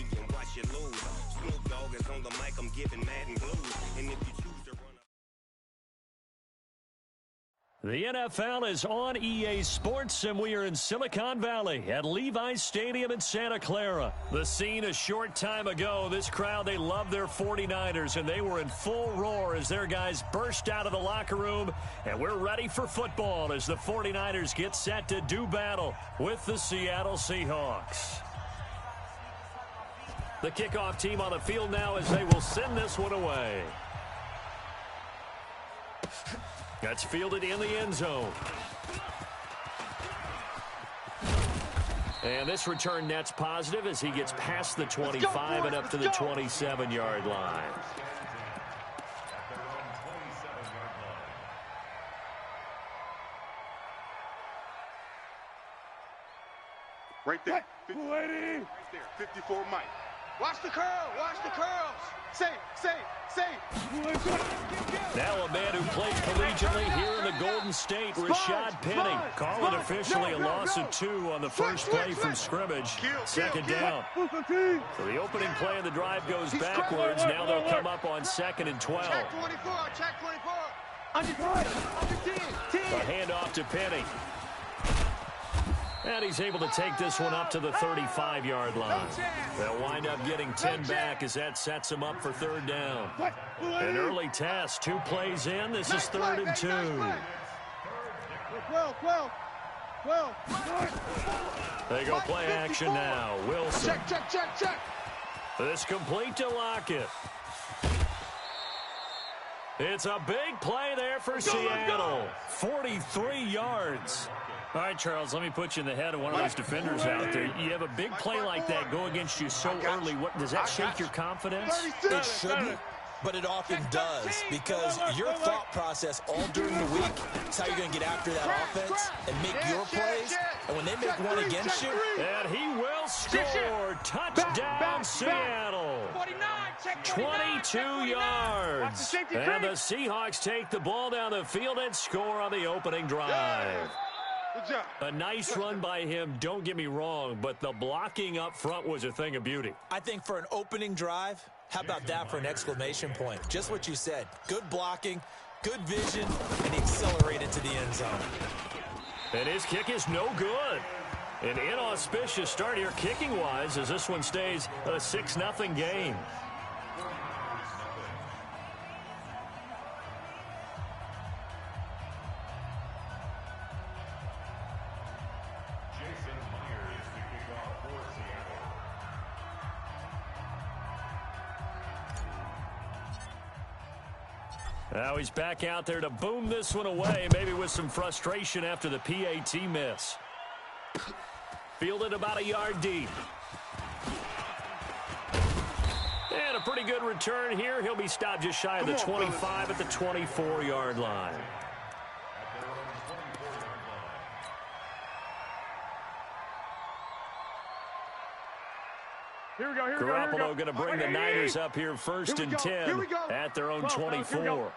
me and watch you lose. Snoop Dogg is on the mic, I'm giving Madden blues. And if you choose to run The NFL is on EA Sports, and we are in Silicon Valley at Levi's Stadium in Santa Clara. The scene a short time ago, this crowd, they love their 49ers, and they were in full roar as their guys burst out of the locker room, and we're ready for football as the 49ers get set to do battle with the Seattle Seahawks. The kickoff team on the field now as they will send this one away. That's fielded in the end zone. And this return net's positive as he gets past the 25 and up to the 27-yard line. Right there. 50, right there. 54 Mike. Watch the curl. Watch the curls. Say. Now a man who played collegially here in the Golden State, Rashad Penny. Call it officially a loss of 2 on the first play from scrimmage. Second down. So the opening play of the drive goes backwards. Now they'll come up on 2nd and 12. Check 24. Check 24. A handoff to Penny. And he's able to take this one up to the 35-yard line. They'll wind up getting 10 back as that sets them up for 3rd down. An early test, 2 plays in. This is 3rd and 2. They go play action now. Wilson. Check. This complete to Lockett. It's a big play there for Seattle. 43 yards. All right, Charles, let me put you in the head of one of those defenders out there. You have a big play like that go against you so early. Does that shake your confidence? It shouldn't, but it often does, because your thought process all during the week is how you're going to get after that offense and make your plays. And when they make one against you, and he will score. Touchdown, Seattle. 22 yards. And the Seahawks take the ball down the field and score on the opening drive. A nice run by him, don't get me wrong, but the blocking up front was a thing of beauty. I think for an opening drive, how about that for an exclamation point? Just what you said. Good blocking, good vision, and he accelerated to the end zone. And his kick is no good. An inauspicious start here kicking-wise as this one stays a 6-0 game. Now he's back out there to boom this one away, maybe with some frustration after the PAT miss. Fielded about a yard deep. And a pretty good return here. He'll be stopped just shy of the 25 at the 24-yard line. Garoppolo going to bring the Niners up here 1st and 10 at their own 24.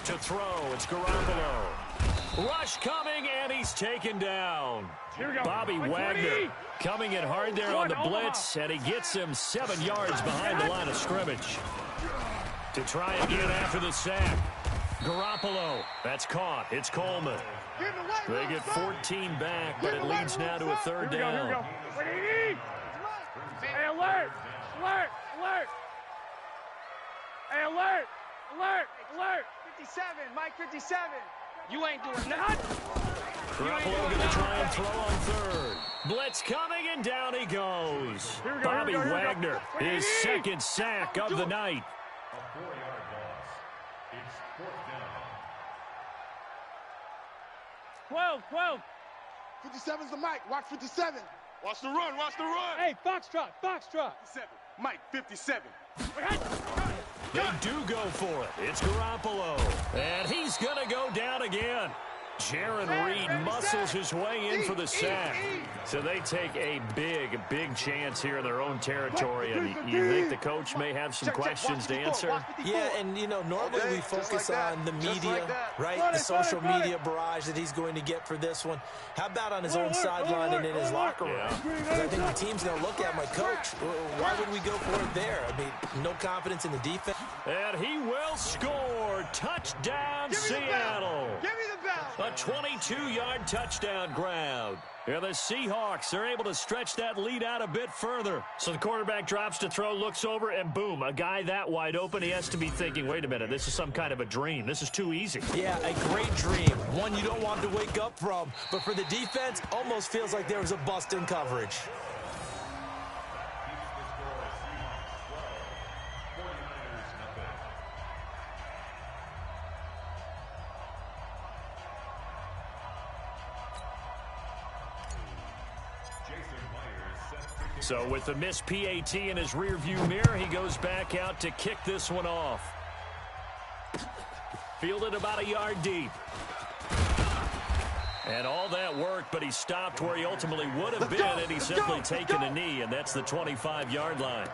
To throw, it's Garoppolo. Rush coming, and he's taken down. Bobby Wagner coming in hard there on the blitz, and he gets him 7 yards behind the line of scrimmage. To try again after the sack. Garoppolo, that's caught. It's Coleman. They get 14 back, but it leads now to a 3rd down. Hey, alert! Alert! Alert! Hey, alert! Alert! Alert! 57, Mike 57. You ain't doing nothing. Garoppolo going to try and throw on 3rd. Blitz coming, and down he goes. Bobby Wagner, his 2nd sack of the night. 12. 57's the Mike. Watch 57. Watch the run. Hey, Foxtrot. 57. Mike, 57. They do go for it. It's Garoppolo. And he's going to go down again. Jaron Reed muscles his way in for the sack. So they take a big chance here in their own territory. And you think the coach may have some questions to answer? Yeah, and, you know, normally we focus on the media, right? The social media barrage that he's going to get for this one. How about on his own sideline and in his locker room? Because I think the team's going to look at my coach. Why would we go for it there? I mean, no confidence in the defense. And he will score. Touchdown, Seattle. Give me the bell. A 22-yard touchdown grab. And the Seahawks are able to stretch that lead out a bit further. So the quarterback drops to throw, looks over, and boom, a guy that wide open. He has to be thinking, wait a minute, this is some kind of a dream. This is too easy. Yeah, a great dream. One you don't want to wake up from. But for the defense, almost feels like there was a bust in coverage. So with the missed PAT in his rearview mirror, he goes back out to kick this one off. Fielded about a yard deep. And all that work, but he stopped where he ultimately would have been, and he's simply taken a knee, and that's the 25-yard line.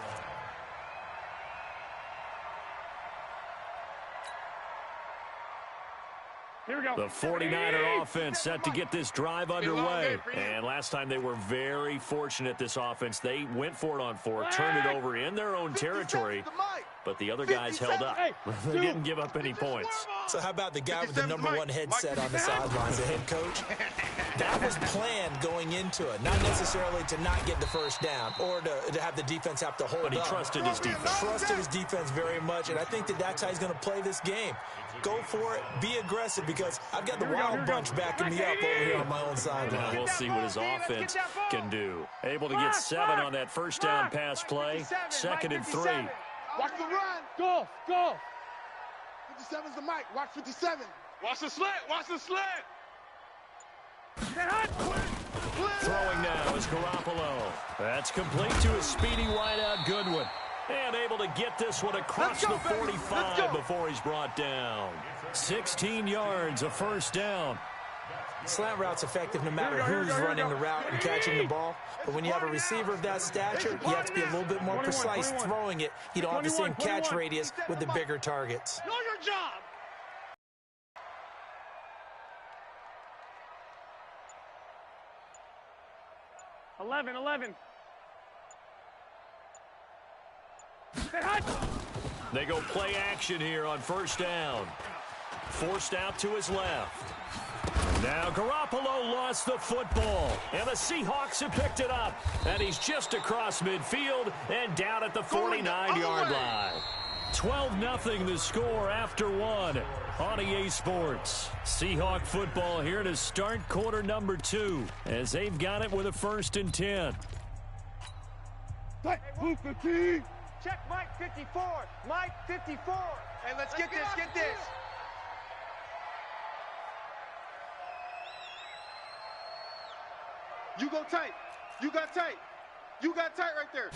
Here we go. The 49er offense set to get this drive underway. And last time they were very fortunate, this offense. They went for it on fourth, turned it over in their own territory, but the other guys held up. They didn't give up any points. So how about the guy with the #1 headset on the sidelines, the head coach? That was planned going into it, not necessarily to not get the first down or to have the defense have to hold up. But he trusted his defense. Trusted his defense very much, and I think that's how he's going to play this game. Go for it, be aggressive, because I've got the Wild Bunch backing me up over here on my own sideline. We'll see what his offense can do. Able to get 7 on that first down pass play. 2nd and 3. Watch the run. Go. 57's the mic. Watch 57. Watch the slant. Watch the slant. Throwing now is Garoppolo. That's complete to a speedy wideout Goodwin. And able to get this one across the 45 before he's brought down. 16 yards, a first down. Slant route's effective no matter who's running the route and catching the ball. But when you have a receiver of that stature, you have to be a little bit more precise throwing it. You don't have the same catch radius with the bigger targets. Know your job. Eleven. They go play action here on first down. Forced out to his left. Now Garoppolo lost the football, and the Seahawks have picked it up. And he's just across midfield and down at the 49-yard line. 12-0 the score after 1 on EA Sports. Seahawk football here to start quarter number 2 as they've got it with a 1st and 10. Check Mike 54. Mike 54. Hey, let's get this. You go tight. You got tight right there.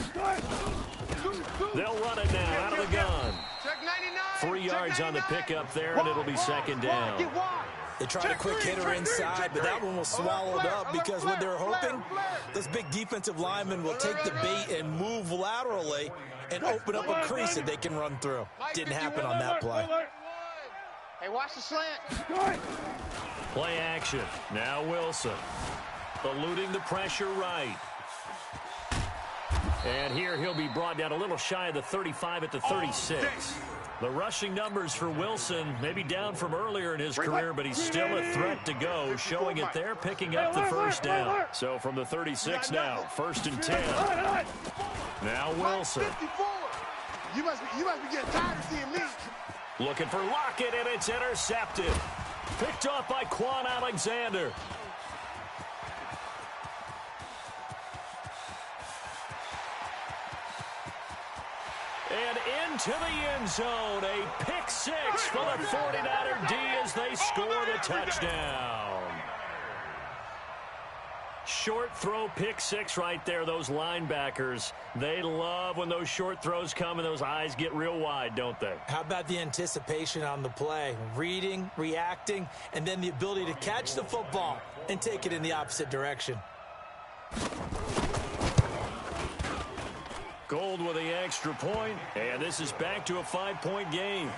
They'll run it now out of the gun. Check 99. 3 yards on the pickup there, and it'll be 2nd down. They tried a quick hitter inside, but that one was swallowed up because what they're hoping, this big defensive lineman will take the bait and move laterally and open up a crease that they can run through. Didn't happen on that play. Hey, watch the slant. Play action. Now Wilson. Eluding the pressure right. And here he'll be brought down a little shy of the 35 at the 36. The rushing numbers for Wilson, maybe down from earlier in his career, but he's still a threat to go, showing it there, picking up the first down. So from the 36 now, 1st and 10. Now Wilson. You must be getting tired of seeing me. Looking for Lockett, and it's intercepted. Picked off by Quan Alexander. And into the end zone, a pick 6 for the 49er D as they score the touchdown. short throw pick six right there. Those linebackers, they love when those short throws come and those eyes get real wide, don't they? How about the anticipation on the play? Reading, reacting, and then the ability to catch the football and take it in the opposite direction. Gold with the extra point, and this is back to a 5-point game.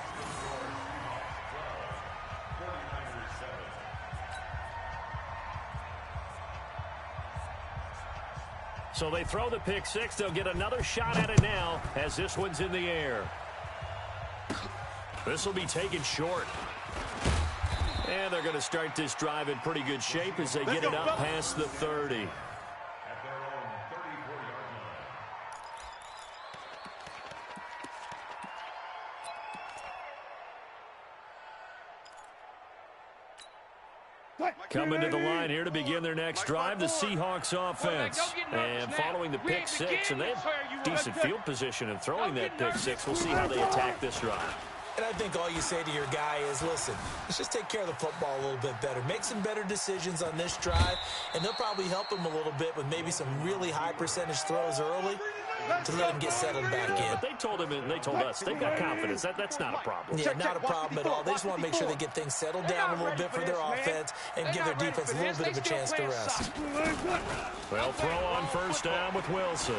So they throw the pick six. They'll get another shot at it now as this one's in the air. This will be taken short. And they're going to start this drive in pretty good shape as they get it up past the 30. Coming to the line here to begin their next drive, the Seahawks offense. And following the pick six, and they have decent field position and throwing that pick six. We'll see how they attack this drive. And I think all you say to your guy is, listen, let's just take care of the football a little bit better. Make some better decisions on this drive, and they'll probably help him a little bit with maybe some really high percentage throws early to let him get settled back in. But they told him and they told us they've got confidence. That's not a problem. Yeah, not a problem at all. They just want to make sure they get things settled down a little bit for their offense and give their defense a little bit of a chance to rest. Well, throw on first down with Wilson.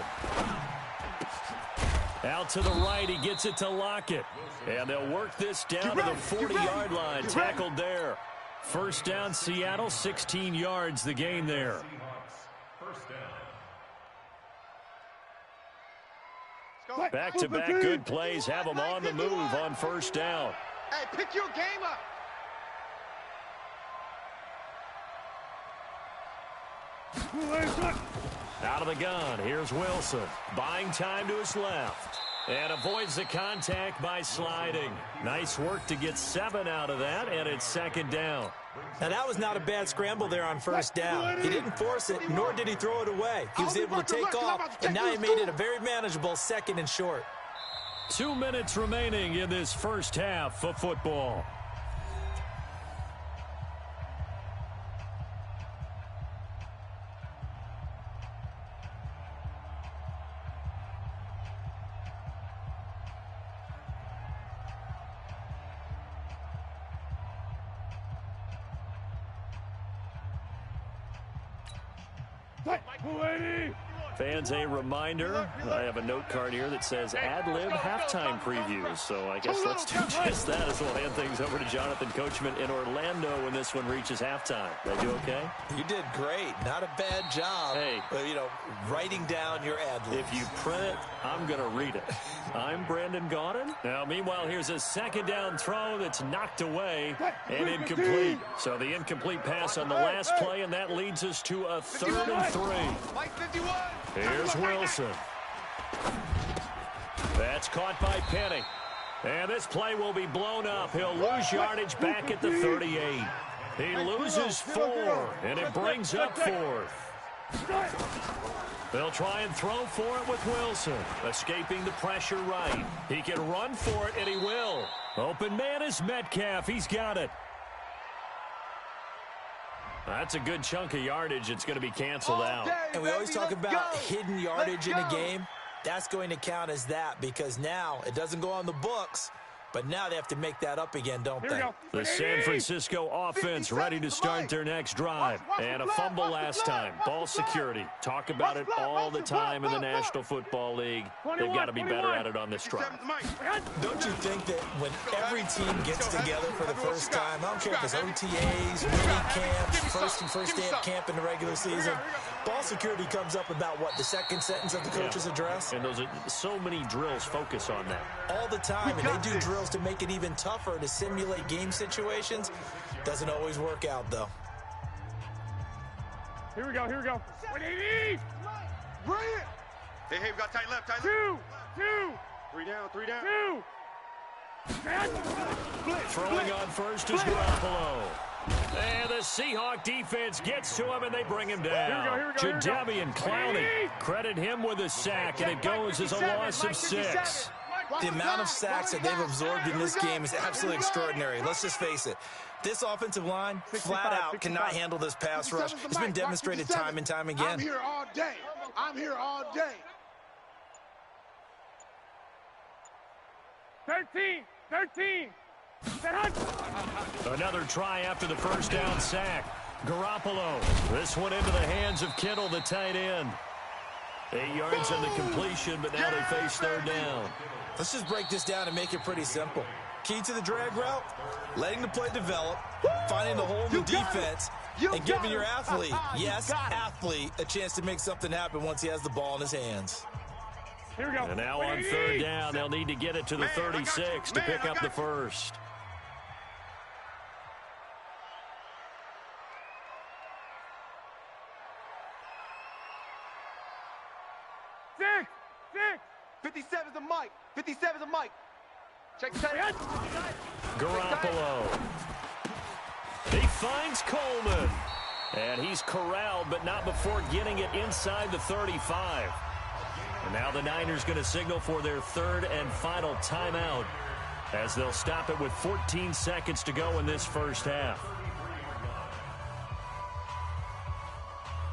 Out to the right, he gets it to Lockett. And they'll work this down to the 40-yard line, tackled there. First down, Seattle, 16 yards the gain there. Back-to-back good plays have them on the move on first down. Hey, pick your game up. Out of the gun, here's Wilson. Buying time to his left. And avoids the contact by sliding. Nice work to get 7 out of that, and it's second down. Now, that was not a bad scramble there on first down. He didn't force it, nor did he throw it away. He was able to take off, and now he made it a very manageable second and short. 2 minutes remaining in this first half of football. Fans, a reminder, I have a note card here that says ad-lib halftime previews. So I guess let's do just that as we'll hand things over to Jonathan Coachman in Orlando when this one reaches halftime. Did I do okay? You did great. Not a bad job. Hey, writing down your ad-libs. If you print it, I'm going to read it. I'm Brandon Gaudin. Now, meanwhile, here's a second down throw that's knocked away and incomplete. So the incomplete pass on the last play, and that leads us to a 3rd and 3. Here's Wilson. That's caught by Penny. And this play will be blown up. He'll lose yardage back at the 38. He loses 4, and it brings up 4th. They'll try and throw for it with Wilson. Escaping the pressure right. He can run for it, and he will. Open man is Metcalf. He's got it. That's a good chunk of yardage. It's going to be canceled out. And we always talk about hidden yardage in a game. That's going to count as that because now it doesn't go on the books, but now they have to make that up again, don't they? The San Francisco offense ready to start their next drive. And a fumble last time. Ball security. Talk about it all the time in the National Football League. They've got to be better at it on this drive. Don't you think that when every team gets together for the first time, I don't care if it's OTAs, mini camps, first day of camp in the regular season, ball security comes up about what, the second sentence of the coach's address? And those are so many drills focus on that. All the time, and they do drills to make it even tougher to simulate game situations. Doesn't always work out, though. Here we go. 180. Bring it. Hey, we got tight left. 2. 3 down. 2. Throwing on first is Garoppolo. And the Seahawk defense gets to him, and they bring him down. Jadeveon Clowney, credit him with a sack, and it goes as a loss of 6. The amount of sacks that they've absorbed in this game is absolutely extraordinary. Let's just face it. This offensive line, flat out, cannot handle this pass rush. It's been demonstrated time and time again. I'm here all day. I'm here all day. 13. Another try after the first down sack. Garoppolo. This one into the hands of Kittle, the tight end. 8 yards on the completion, but now they face third down. Let's just break this down and make it pretty simple. Key to the drag route, letting the play develop, finding the hole in the defense, and giving your athlete, yes, athlete, a chance to make something happen once he has the ball in his hands. Here we go. And now on third down, they'll need to get it to the 36 to pick up the first. Six. 57's a Mike. 57's a Mike. Check the tight. Garoppolo. He finds Coleman. And he's corralled, but not before getting it inside the 35. And now the Niners going to signal for their third and final timeout as they'll stop it with 14 seconds to go in this first half.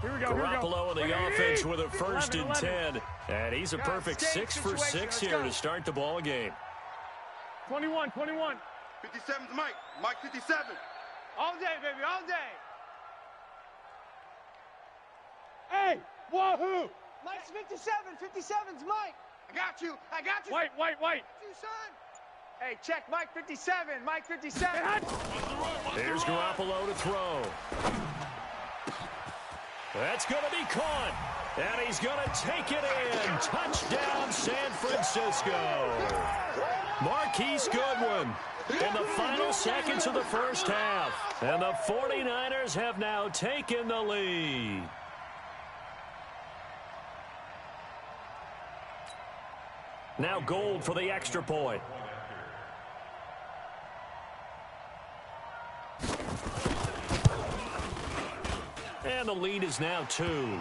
Here we go. Garoppolo in the offense with a first and 10. And he's a perfect 6 for 6 here to start the ball game. 21. 57's Mike. Mike 57. All day, baby, all day. Hey, wahoo! Mike's 57. 57's Mike. I got you. White. You, son. Hey, check Mike 57. Mike 57. Here's Garoppolo to throw. That's going to be caught. And he's going to take it in. Touchdown, San Francisco. Marquise Goodwin in the final seconds of the first half. And the 49ers have now taken the lead. Now Gold for the extra point. And the lead is now 2.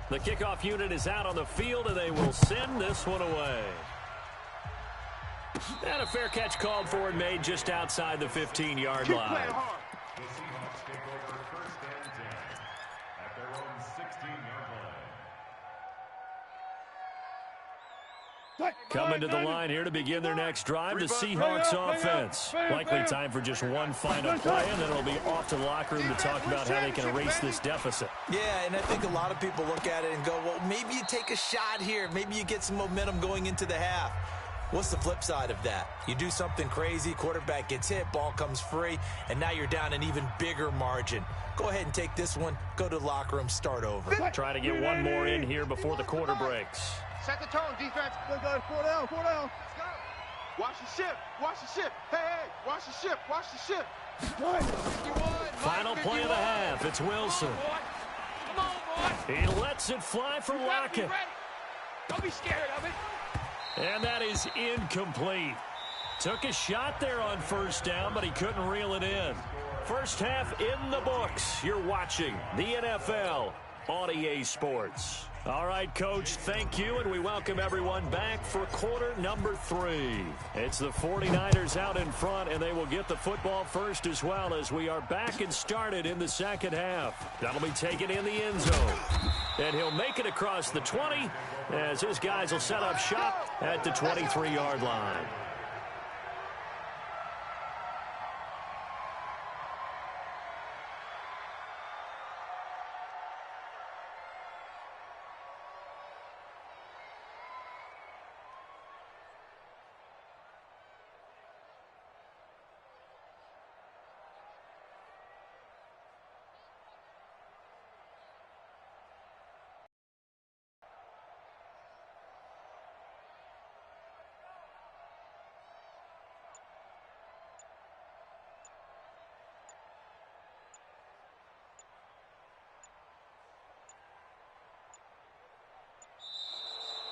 The kickoff unit is out on the field, and they will send this one away. And a fair catch called for and made just outside the 15-yard line. Coming to the line here to begin their next drive, the Seahawks offense. Likely time for just one final play, and then it'll be off to the locker room to talk about how they can erase this deficit. Yeah, and I think a lot of people look at it and go, well, maybe you take a shot here. Maybe you get some momentum going into the half. What's the flip side of that? You do something crazy, quarterback gets hit, ball comes free, and now you're down an even bigger margin. Go ahead and take this one, go to the locker room, start over. Try to get one more in here before the quarter breaks. Set the tone, defense. Go, 4 down. Let's go. Watch the ship. Hey, watch the ship. 61. Final play of the half. It's Wilson. Come on, boy. He lets it fly for Lockett. Don't be scared of it. And that is incomplete. Took a shot there on first down, but he couldn't reel it in. First half in the books. You're watching the NFL on EA Sports. All right, Coach, thank you, and we welcome everyone back for quarter number 3. It's the 49ers out in front, and they will get the football first as well as we are back and started in the second half. That'll be taken in the end zone. And he'll make it across the 20 as his guys will set up shop at the 23-yard line.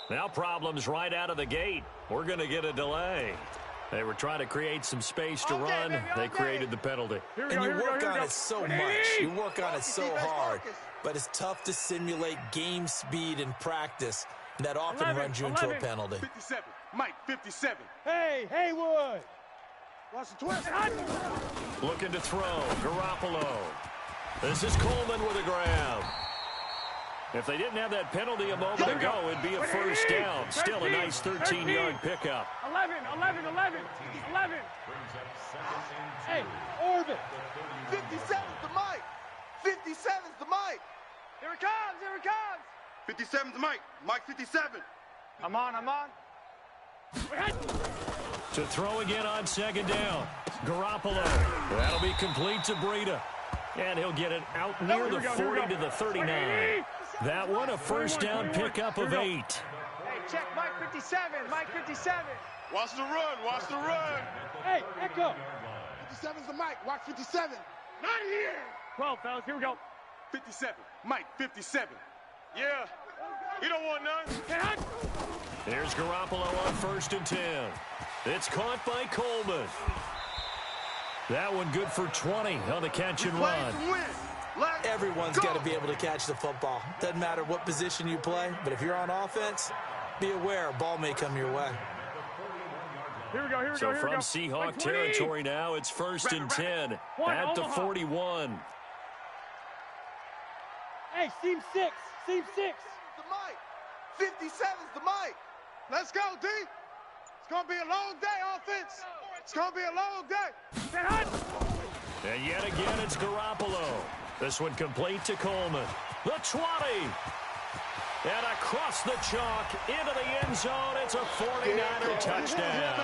Now problems right out of the gate. We're going to get a delay. They were trying to create some space to run. They created the penalty. And you work on it so much. You work on it so hard. But it's tough to simulate game speed in practice. And that often runs you into a penalty. 57. Mike, 57. Hey, Haywood. Watch the twist. Looking to throw. Garoppolo. This is Coleman with a grab. If they didn't have that penalty a moment ago, it'd be a first down. Still a nice 13-yard pickup. 11. Hey, orbit. 57's the Mike. 57's the Mike. Here it comes. 57's Mike. Mike, 57. I'm on. To throw again on second down. Garoppolo. That'll be complete to Breida. And he'll get it out near the 40 to the 39. That one a first down pickup of 8. Hey, check Mike 57. Watch the run. Hey, echo. 57's the Mike. Watch 57. Not here. 12, fellas. Here we go. 57. Mike, 57. Yeah. You don't want none. Here's Garoppolo on 1st and 10. It's caught by Coleman. That one good for 20 on the catch and run. Everyone's got to be able to catch the football. Doesn't matter what position you play, but if you're on offense, be aware a ball may come your way. Here we go. So from Seahawk territory now, it's 1st and 10 at the 41. Hey, seam 6. The Mike. 57's the Mike. Let's go, D. It's going to be a long day, offense. It's going to be a long day. And yet again, it's Garoppolo. This one complete to Coleman. The 20. And across the chalk into the end zone. It's a 49er touchdown.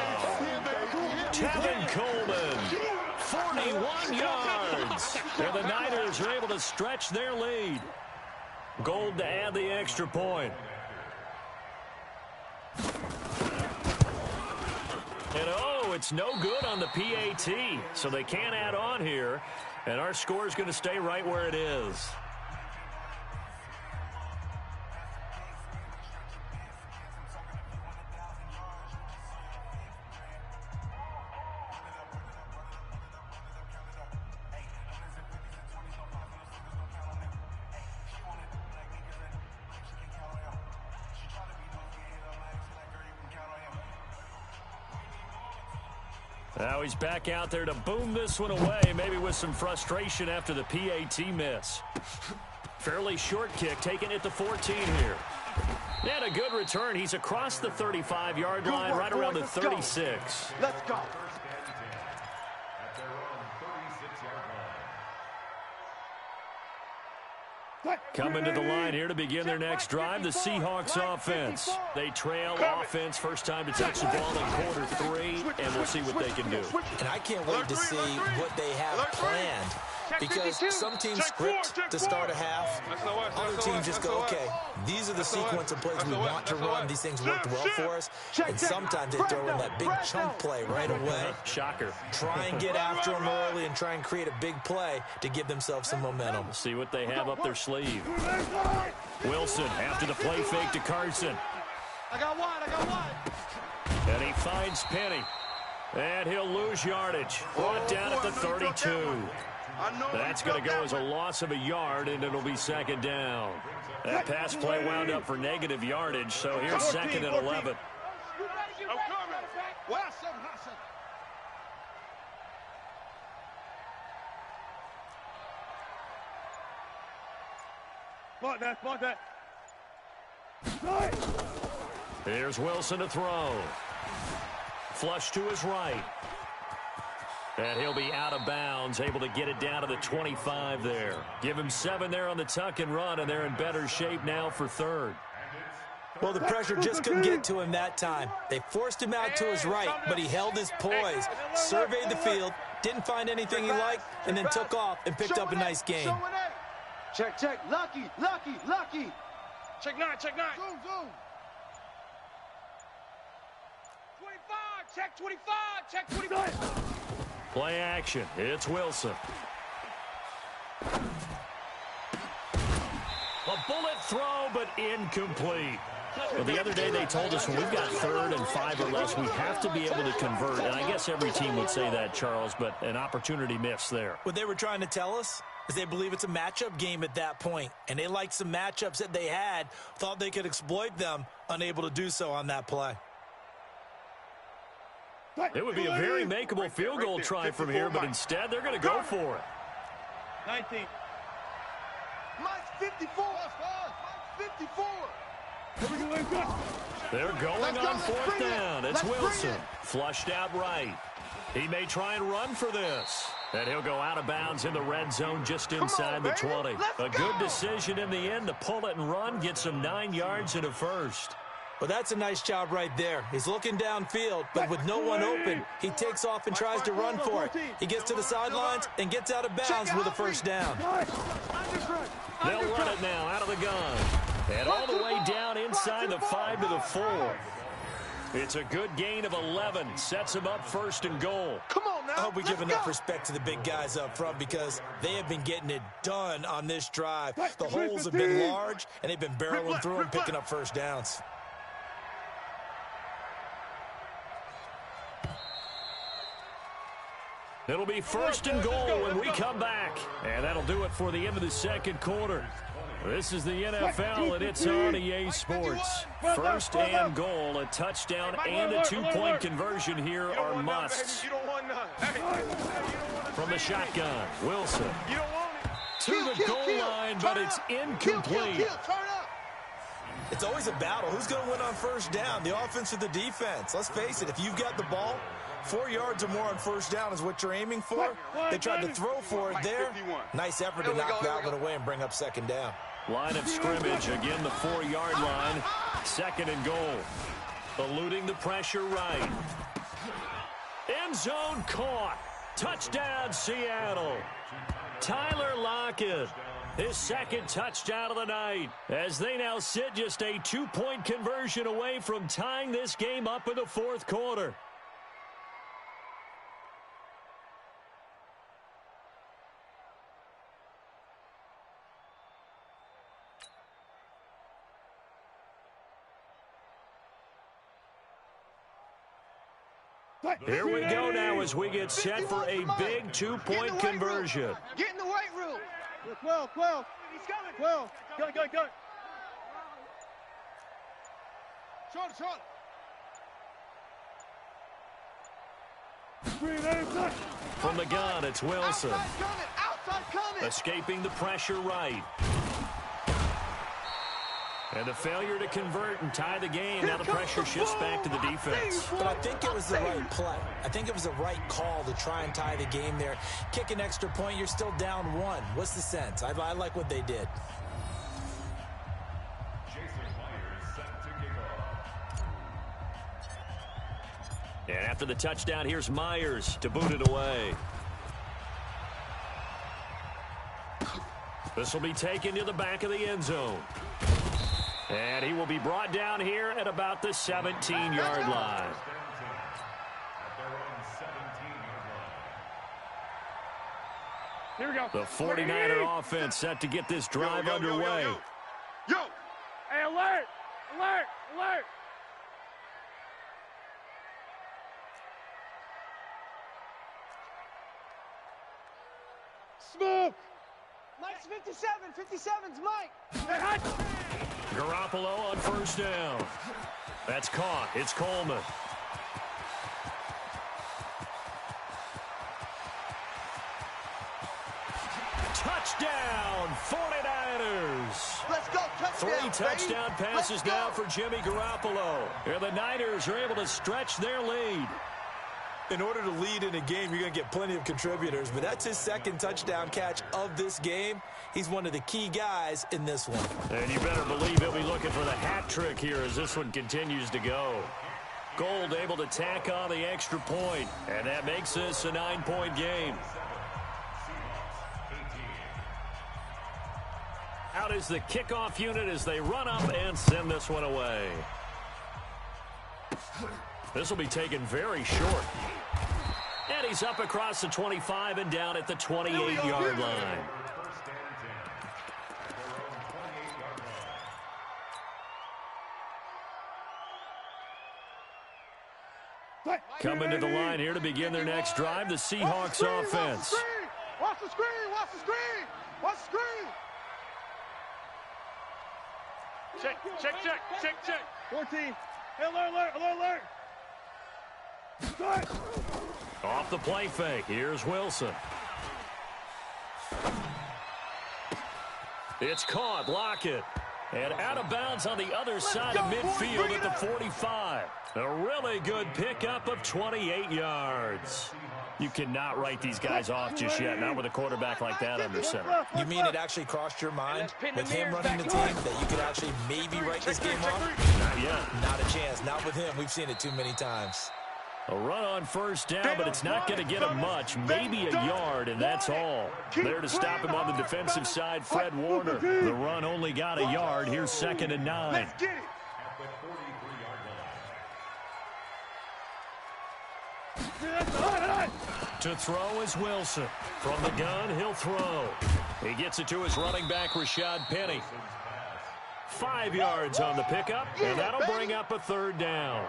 Tevin Coleman, 41 yards. And the Niners are able to stretch their lead. Gold to add the extra point. And it's no good on the PAT, so they can't add on here. And our score is going to stay right where it is. Now he's back out there to boom this one away, maybe with some frustration after the PAT miss. Fairly short kick, taking it to 14 here. And a good return. He's across the 35-yard line, right around the 36. Let's go. Coming to the line here to begin their next drive, the Seahawks offense. They trail offense, first time to touch the ball in quarter 3, and we'll see what they can do. And I can't wait to see what they have planned, because some teams script to start a half. Other teams just go, okay, these are the sequence of plays we want to run. These things worked well for us. And sometimes they throw in that big chunk play right away. Shocker. Try and get after them early and try and create a big play to give themselves some momentum. We'll see what they have up their sleeve. Wilson after the play fake to Carson. I got one. And he finds Penny. And he'll lose yardage. Brought down at the 32. That's going to go as a loss of a yard, and it'll be second down. That pass play wound up for negative yardage, so here's second and 11. Block that. Here's Wilson to throw. Flush to his right. And he'll be out of bounds, able to get it down to the 25 there. Give him 7 there on the tuck and run, and they're in better shape now for third. Well, the pressure just couldn't get to him that time. They forced him out to his right, but he held his poise, surveyed the field, didn't find anything he liked, and then took off and picked up a nice gain. Check. Lucky. Check 9. Zoom. 25. Check 25. Play action. It's Wilson. A bullet throw, but incomplete. Well, the other day they told us when we've got 3rd and 5 or less, we have to be able to convert. And I guess every team would say that, Charles, but an opportunity missed there. What they were trying to tell us is they believe it's a matchup game at that point, and they liked some matchups that they had, thought they could exploit them, unable to do so on that play. It would be a very makeable field goal try from here, but instead they're going to go for it. 19. Mike's 54. Mike's 54. They're going on 4th down. It's Wilson. Flushed out right. He may try and run for this. And he'll go out of bounds in the red zone just inside the 20. A good decision in the end to pull it and run, get some 9 yards and a first. Well, that's a nice job right there. He's looking downfield, but with no one open, he takes off and tries to run for it. He gets to the sidelines and gets out of bounds with a first down. They'll run it now out of the gun. And all the way down inside the 5 to the 4. It's a good gain of 11. Sets him up 1st and goal. Come on now. I hope we give enough respect to the big guys up front because they have been getting it done on this drive. The holes have been large, and they've been barreling through and picking up first downs. It'll be 1st and goal when we come back. And that'll do it for the end of the 2nd quarter. This is the NFL, and it's on EA Sports. 1st and goal, a touchdown and a 2-point conversion here are musts. From the shotgun, Wilson to the goal line, but it's incomplete. It's always a battle. Who's going to win on first down, the offense or the defense? Let's face it, if you've got the ball, 4 yards or more on first down is what you're aiming for. They tried to throw for it there. Nice effort to knock that one away and bring up 2nd down. Line of scrimmage, again the 4-yard line. 2nd and goal. Eluding the pressure right. End zone caught. Touchdown, Seattle. Tyler Lockett, his 2nd touchdown of the night, as they now sit just a 2-point conversion away from tying this game up in the 4th quarter. Here we go now as we get set for a big 2-point conversion. Get in the weight room. 12. He's coming. 12. Go. Short. From the gun, it's Wilson. Outside coming. Escaping the pressure right. And a failure to convert and tie the game. Now the pressure shifts back to the defense. But I think it was the right play. I think it was the right call to try and tie the game there. Kick an extra point, you're still down 1. What's the sense? I like what they did. And after the touchdown, here's Myers to boot it away. This will be taken to the back of the end zone. And he will be brought down here at about the 17-yard line. Here we go. The 49er offense set to get this drive underway. Yo! Hey, alert! Smoke. Mike's 57. 57's Mike. Garoppolo on first down. That's caught. It's Coleman. Touchdown, 49ers. Let's go. Touchdown, 3 touchdown passes now for Jimmy Garoppolo. And the Niners are able to stretch their lead. In order to lead in a game, you're going to get plenty of contributors, but that's his 2nd touchdown catch of this game. He's one of the key guys in this one. And you better believe he'll be looking for the hat trick here as this one continues to go. Gold able to tack on the extra point, and that makes this a 9-point game. Out is the kickoff unit as they run up and send this one away. This will be taken very short. And he's up across the 25 and down at the 28-yard line. Coming to the line here to begin their next drive, the Seahawks offense. Watch the screen! Watch the screen! Watch the screen! Check, check, check, check, check. 14. Hey, alert, alert, alert, alert. Off the play fake, here's Wilson. It's caught, Lockett. And out of bounds on the other side of midfield at the 45. A really good pickup of 28 yards. You cannot write these guys off just yet, not with a quarterback like that under center. You mean it actually crossed your mind with him running the team that you could actually maybe write this game off? Not yet. Not a chance. Not with him. We've seen it too many times. A run on first down, but it's not going to get him much. Maybe a yard, and that's all. There to stop him on the defensive side, Fred Warner. The run only got a yard. Here's 2nd and 9. Let's get it. To throw is Wilson. From the gun, he'll throw. He gets it to his running back, Rashad Penny. 5 yards on the pickup, and that'll bring up a 3rd down.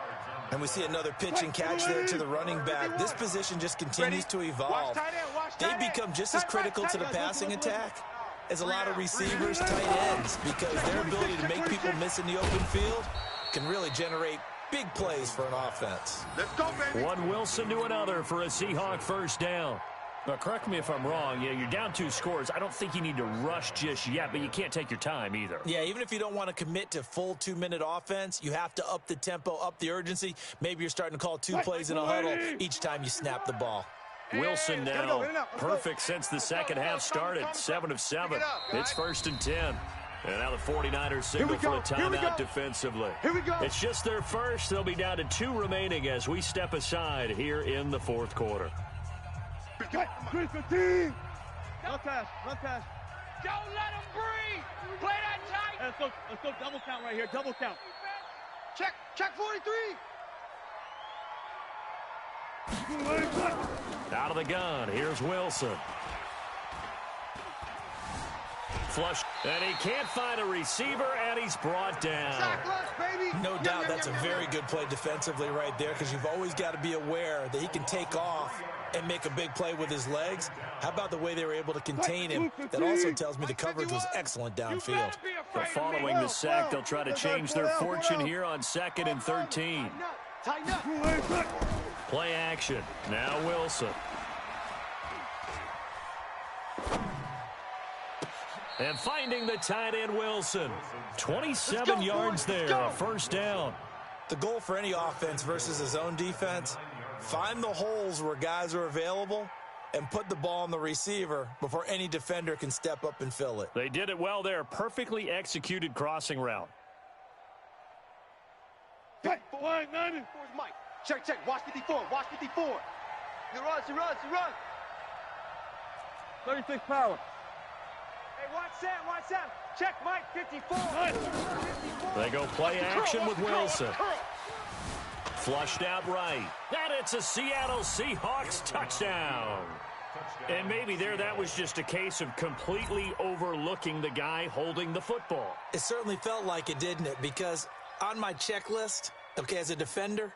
And we see another pitch and catch there to the running back. This position just continues to evolve. They become just as critical to the passing attack as a lot of receivers, tight ends, because their ability to make people miss in the open field can really generate big plays for an offense. Let's go, baby. One Wilson to another for a Seahawk first down. Now, correct me if I'm wrong. You're down 2 scores. I don't think you need to rush just yet, but you can't take your time either. Yeah, even if you don't want to commit to full 2-minute offense, you have to up the tempo, up the urgency. Maybe you're starting to call 2 plays in a huddle each time you snap the ball. Wilson now perfect since the second half started. 7 of 7. It's 1st and 10. And now the 49ers signal for a timeout defensively. Here we go. It's just their first. They'll be down to 2 remaining as we step aside here in the 4th quarter. Cut. 15. Run pass, run pass. Don't let him breathe. Play that tight. Let's go double count right here, double count. Check 43. Out of the gun, here's Wilson. Flush, and he can't find a receiver, and he's brought down. No doubt that's a very good play defensively right there, because you've always got to be aware that he can take off and make a big play with his legs. How about the way they were able to contain him? That also tells me the coverage was excellent downfield. But following the sack, they'll try to change their fortune here on 2nd and 13. Play action. Now Wilson. And finding the tight end, Wilson. 27 yards there, a 1st down. The goal for any offense versus his own defense, find the holes where guys are available and put the ball on the receiver before any defender can step up and fill it. They did it well there. Perfectly executed crossing route. Where's Mike? Check. Watch 54. Watch 54. He runs. 36 power. Hey, watch Sam. Check Mike, 54. They go play action with Wilson. Flushed out right. And it's a Seattle Seahawks touchdown. And maybe that was just a case of completely overlooking the guy holding the football. It certainly felt like it, didn't it? Because on my checklist, okay, as a defender,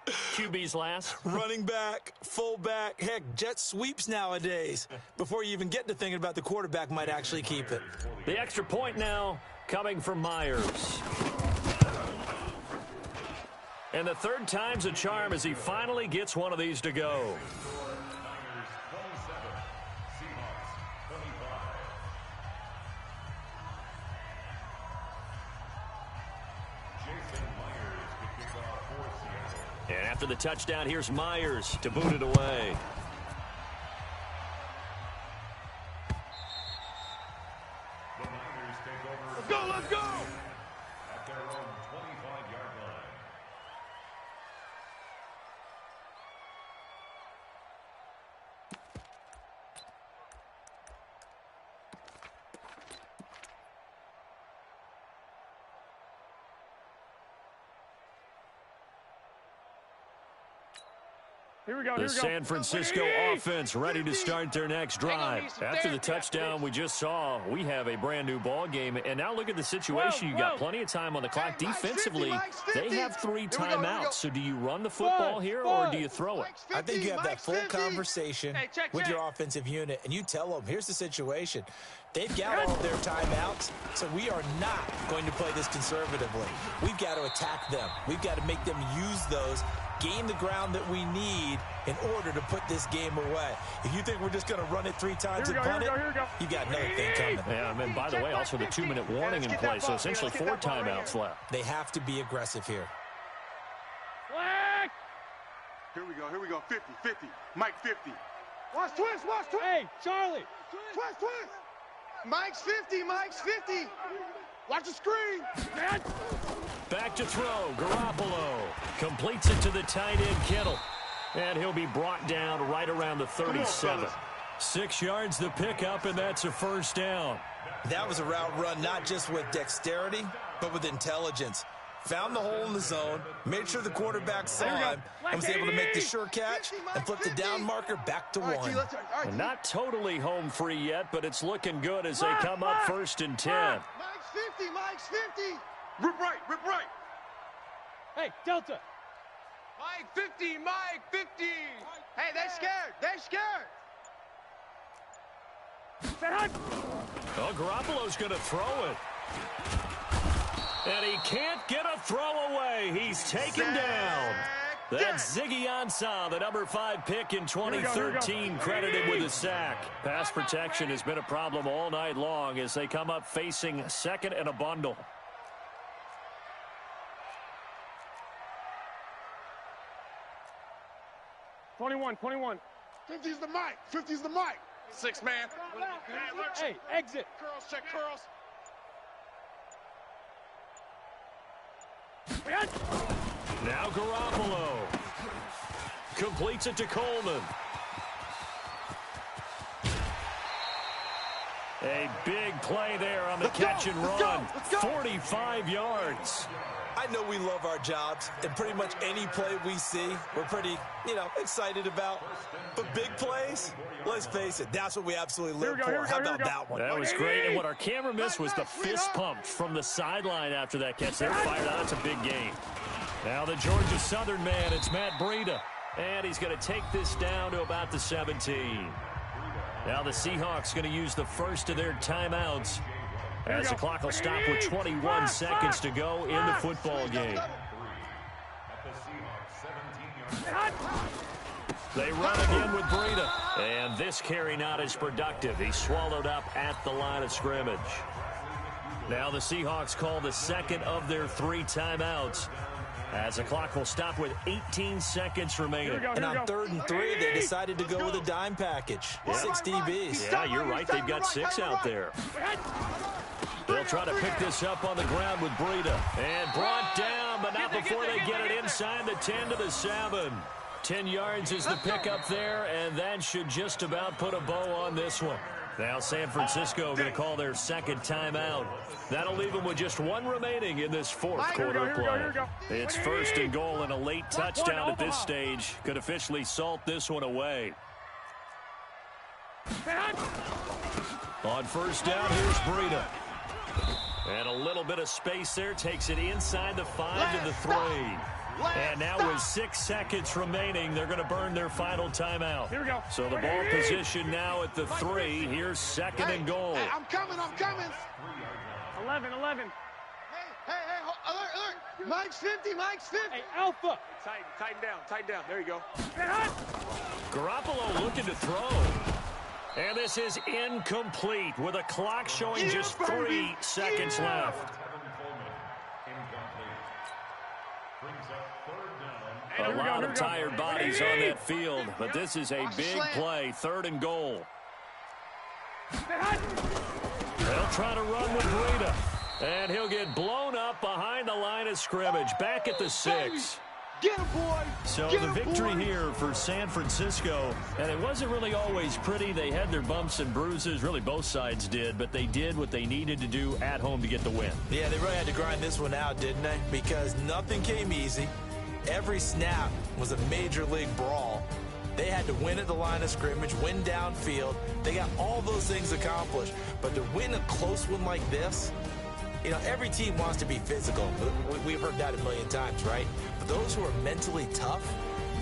QB's last. running back, fullback, heck, jet sweeps nowadays. Before you even get to thinking about the quarterback might actually keep it. The extra point now coming from Myers. And the 3rd time's a charm as he finally gets one of these to go. And after the touchdown, here's Myers to boot it away. Let's go. At their own 25-yard line. Here we go. The San Francisco offense ready to start their next drive. After the touchdown we just saw, we have a brand new ball game. And now look at the situation. You got plenty of time on the clock. Defensively, they have 3 timeouts. So do you run the football here or do you throw it? I think you have that full conversation with your offensive unit, and you tell them, here's the situation. They've got all of their timeouts, so we are not going to play this conservatively. We've got to attack them. We've got to make them use those, gain the ground that we need in order to put this game away. If you think we're just going to run it 3 times and punt it, you got another thing coming. Yeah, and by the way, also the 2-minute warning in play, so essentially 4 timeouts left. They have to be aggressive here. Here we go. 50. Mike, 50. Watch twist. Hey, Charlie. Twist. Mike's 50. Watch the screen. Back to throw. Garoppolo completes it to the tight end, Kittle. And he'll be brought down right around the 37. 6 yards the pickup, and that's a first down. That was a route run not just with dexterity, but with intelligence. Found the hole in the zone, made sure the quarterback saw him, and was able to make the sure catch and flip the down marker back to 1. And not totally home free yet, but it's looking good as they come up 1st and 10. Mike's 50. Rip right. Hey, Delta. Mike 50, Mike 50. Hey, they're scared. Well, Garoppolo's going to throw it. And he can't get a throw away. He's taken down. That's Ziggy Ansah, the number 5 pick in 2013, credited with a sack. Pass protection has been a problem all night long as they come up facing 2nd and a bundle. Twenty-one. 50's the Mike. 6 man. Hey, exit. Check curls. Now Garoppolo completes it to Coleman. A big play there on the catch and run. 45 yards. I know we love our jobs, and pretty much any play we see, we're pretty, excited about. But big plays, let's face it, that's what we absolutely live for. How about that one? That was great, and what our camera missed was the fist pump from the sideline after that catch. They're fired out. It's a big game. Now the Georgia Southern man, it's Matt Breida, and he's going to take this down to about the 17. Now the Seahawks going to use the first of their timeouts as the clock will stop with 21 seconds to go in the football game. They run again with Breida, and this carry not as productive. He's swallowed up at the line of scrimmage. Now the Seahawks call the second of their 3 timeouts as the clock will stop with 18 seconds remaining. And on 3rd and 3, they decided to go with a dime package. 6 DBs. Yeah, you're right. They've got 6 out there. They'll try to pick this up on the ground with Breida. And brought down, but not before they get it inside the 10 to the 7. 10 yards is the pickup there, and that should just about put a bow on this one. Now San Francisco going to call their 2nd timeout. That'll leave them with just 1 remaining in this 4th quarter play. It's 1st and goal, and a late touchdown at this stage could officially salt this one away. On 1st down, here's Breida. And a little bit of space there, takes it inside the 5 to the 3. And now with 6 seconds remaining, they're going to burn their final timeout. Here we go. So the ball position now at the 3. Here's 2nd and goal. Hey, I'm coming. 11. Hey, alert. Mike's 50. Hey, Alpha. Tighten down. There you go. Garoppolo looking to throw. And this is incomplete with a clock showing just 3 seconds left. A lot of tired bodies on that field, but this is a big play. 3rd and goal. They'll try to run with Breida, and he'll get blown up behind the line of scrimmage, back at the 6. Get him, boy. So the victory here for San Francisco, and it wasn't really always pretty. They had their bumps and bruises, really both sides did, but they did what they needed to do at home to get the win. Yeah, they really had to grind this one out, didn't they? Because nothing came easy. Every snap was a major league brawl. They had to win at the line of scrimmage, win downfield. They got all those things accomplished. But to win a close one like this, you know, every team wants to be physical. We've heard that a million times, right? But those who are mentally tough,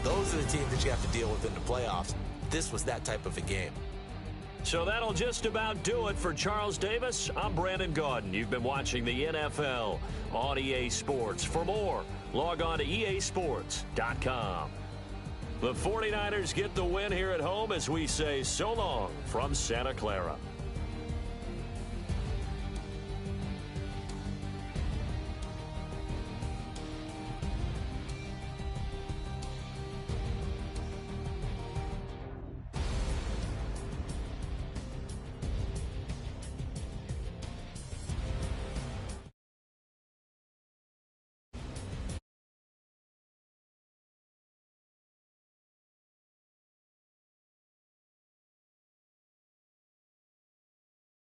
those are the teams that you have to deal with in the playoffs. This was that type of a game. So that'll just about do it for Charles Davis. I'm Brandon Gaudin. You've been watching the NFL on EA Sports. For more, log on to easports.com. The 49ers get the win here at home as we say so long from Santa Clara.